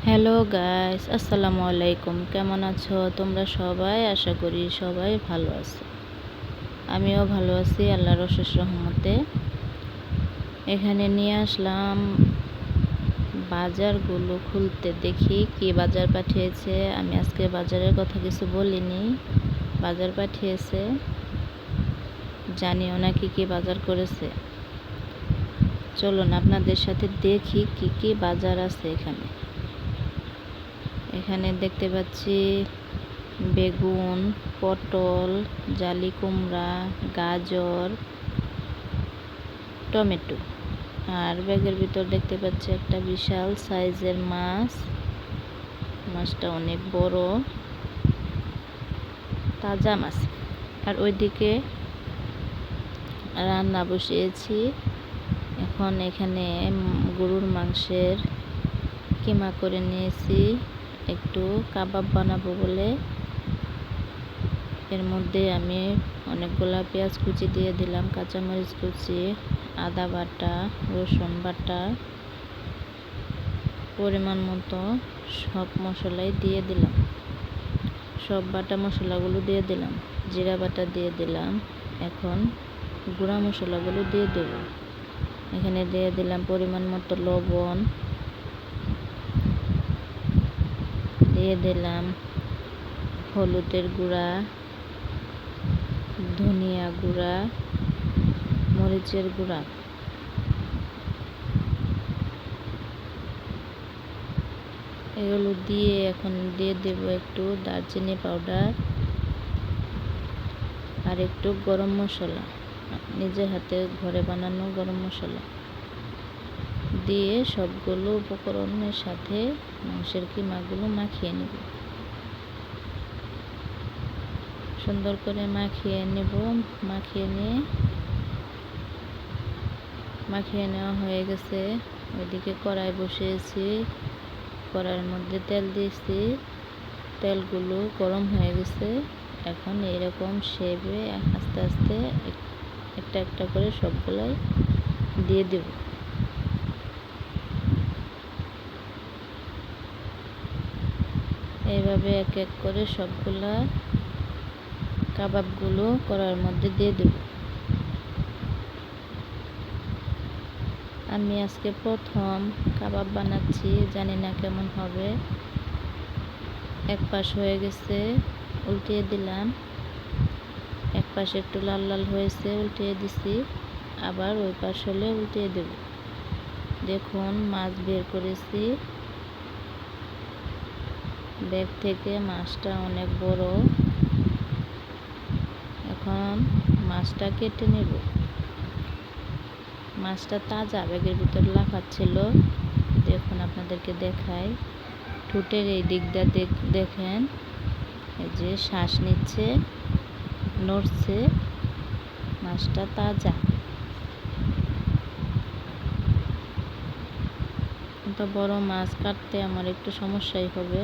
Hello guys, আসসালামু আলাইকুম। কেমন আছো তোমরা সবাই? আশা করি সবাই ভালো আছো। আমিও ভালো আছি আল্লাহর অশেষ রহমতে। এখানে নিয়ে আসলাম বাজারগুলো খুলতে, দেখি কি বাজার পাঠিয়েছে। আমি আজকে বাজারের কথা কিছু বলিনি, বাজার পাঠিয়েছে, জানিও না কি কি বাজার করেছে। চলুন আপনাদের সাথে দেখি কি কি বাজার আছে এখানে। এখানে দেখতে পাচ্ছি বেগুন, পটল, জালি কুমড়া, গাজর, টমেটো। আর ব্যাগের ভিতর দেখতে পাচ্ছি একটা বিশাল সাইজের মাছ। মাছটা অনেক বড়, তাজা মাছ। আর ওইদিকে রান্না বসিয়েছি। এখন এখানে গরুর মাংসের কিমা করে নিয়েছি, একটু কাবাব বানাবো বলে। এর মধ্যে আমি অনেকগুলা পেঁয়াজ কুচি দিয়ে দিলাম, কাঁচামরিচ কুচি, আদা বাটা, রসুন বাটা, পরিমাণ মতো সব মশলাই দিয়ে দিলাম। সব বাটা মশলাগুলো দিয়ে দিলাম, জিরা বাটা দিয়ে দিলাম। এখন গুঁড়া মশলাগুলো দিয়ে দেব। এখানে দিয়ে দিলাম পরিমাণ মতো লবণ, দিয়ে দিলাম হলুদের গুঁড়া, ধনিয়া গুঁড়া, মরিচের গুঁড়া। এগুলো দিয়ে এখন দিয়ে দেব একটু দারচিনি পাউডার আর একটু গরম মশলা, নিজের হাতে ঘরে বানানো গরম মশলা দিয়ে সবগুলো উপকরণের সাথে মাংসের কিমাগুলো মাখিয়ে নেব। সুন্দর করে মাখিয়ে নেব। মাখিয়ে নেওয়া হয়ে গেছে। ওইদিকে কড়াই বসিয়েছি, কড়াইয়ের মধ্যে তেল দিয়েছি, তেলগুলো গরম হয়ে গেছে। এখন এরকম শেপে আস্তে আস্তে একটা একটা করে সবগুলাই দিয়ে দেব। এইভাবে এক এক করে সবগুলা কাবাবগুলো কড়াইয়ের মধ্যে দিয়ে দেব। আমি আজকে প্রথম কাবাব বানাচ্ছি, জানি না কেমন হবে। এক পাশ হয়ে গেছে, উল্টিয়ে দিলাম। এক পাশে একটু লাল লাল হয়েছে, উল্টিয়ে দিছি। আবার ওই পাশ হলে উল্টিয়ে দেব। দেখুন মাছ বের করেছি ব্যাগ থেকে, মাছটা অনেক বড়। এখন মাছটা কেটে নেব। মাছটা তাজা, ব্যাগের ভিতর লাফাচ্ছিল। দেখুন আপনাদেরকে দেখাই, ঠোঁটের এই দিকটা দেখেন, এই যে শ্বাস নিচ্ছে, নড়ছে। মাছটা তাজা। কিন্তু বড় মাছ কাটতে আমার একটু সমস্যাই হবে।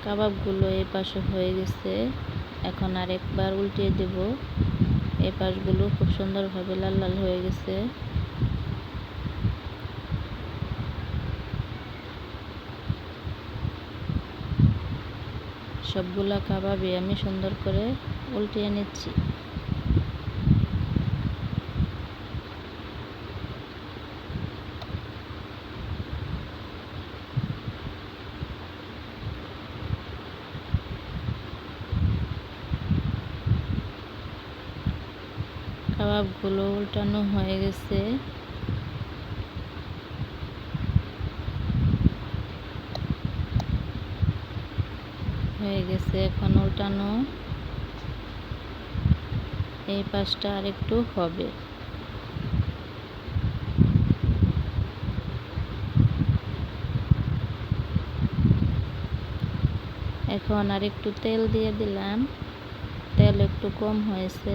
কাবাবগুলো এই পাশে হয়ে গেছে। এখন আর একবার উল্টিয়ে দেব। এই পাশগুলো খুব সুন্দরভাবে লাল লাল হয়ে গেছে। সবগুলা কাবাবই আমি সুন্দর করে উল্টিয়ে নিচ্ছি। কাবাবগুলো উল্টানো হয়ে গেছে। এখন উল্টানো। এই পাশটা আরেকটু হবে। এখন আর একটু তেল দিয়ে দিলাম, তেল একটু কম হয়েছে।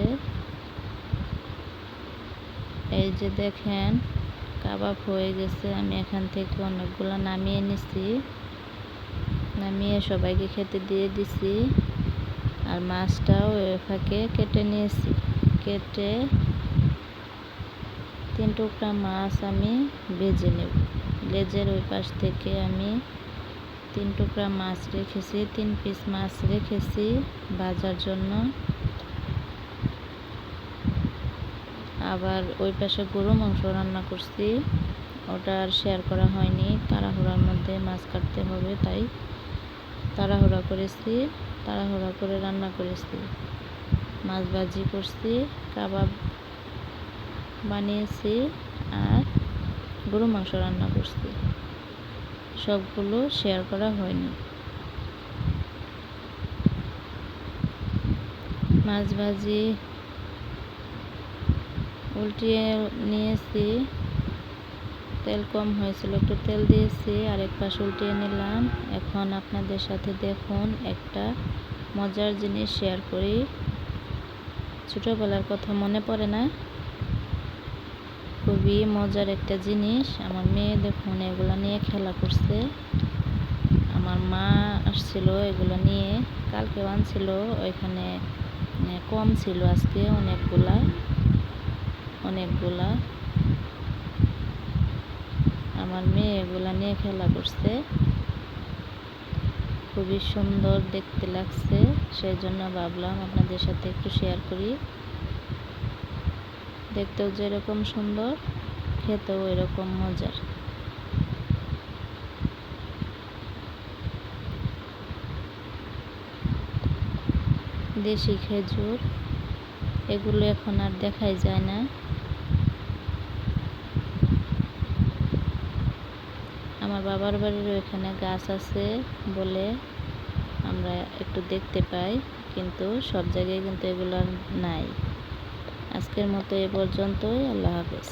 এই যে দেখেন কাবাব হয়ে গেছে। আমি এখান থেকে অনেকগুলো নামিয়ে নিছি, নামিয়ে সবাইকে খেতে দিয়ে দিছি। আর মাছটাও এ ফাঁকে কেটে নিয়েছি। কেটে 3 টুকরা মাছ আমি ভেজে নেব। লেজের ওই পাশ থেকে আমি 3 টুকরা মাছ রেখেছি, 3 পিস মাছ রেখেছি ভাজার জন্য। আবার ওই পাশে গরু মাংস রান্না করছি, ওটা আর শেয়ার করা হয়নি, তাড়াহুড়ার মধ্যে মাছ কাটতে হবে তাই তাড়াহুড়া করেছি, তাড়াহুড়া করে রান্না করেছি। মাছ ভাজি করছি, কাবাব বানিয়েছি আর গরু মাংস রান্না করছি, সবগুলো শেয়ার করা হয়নি। মাছ ভাজি উল্টিয়ে নিয়েছি, তেল কম হয়েছিল, একটু তেল দিয়েছি, আরেক পাশ উল্টিয়ে নিলাম। এখন আপনাদের সাথে দেখুন একটা মজার জিনিস শেয়ার করি। ছোটোবেলার কথা মনে পড়ে না? খুবই মজার একটা জিনিস। আমার মেয়ে দেখুন এগুলো নিয়ে খেলা করছে। আমার মা আসছিল এগুলো নিয়ে, কালকেও আনছিল, ওইখানে কম ছিল, আজকে অনেকগুলা। আমার মেয়ে এগুলা নিয়ে খেলা করছে, খুবই সুন্দর দেখতে লাগছে, সেই জন্য ভাবলাম আপনাদের সাথে একটু শেয়ার করি। দেখতেও যেরকম সুন্দর, খেতেও এরকম মজার। দেশি খেজুর, এগুলো এখন আর দেখাই যায় না। আমার বাবার বাড়ির ওইখানে গাছ আছে বলে আমরা একটু দেখতে পাই, কিন্তু সব জায়গায় কিন্তু এগুলো নাই। আজকের মতো এ পর্যন্তই। আল্লাহ হাফেজ।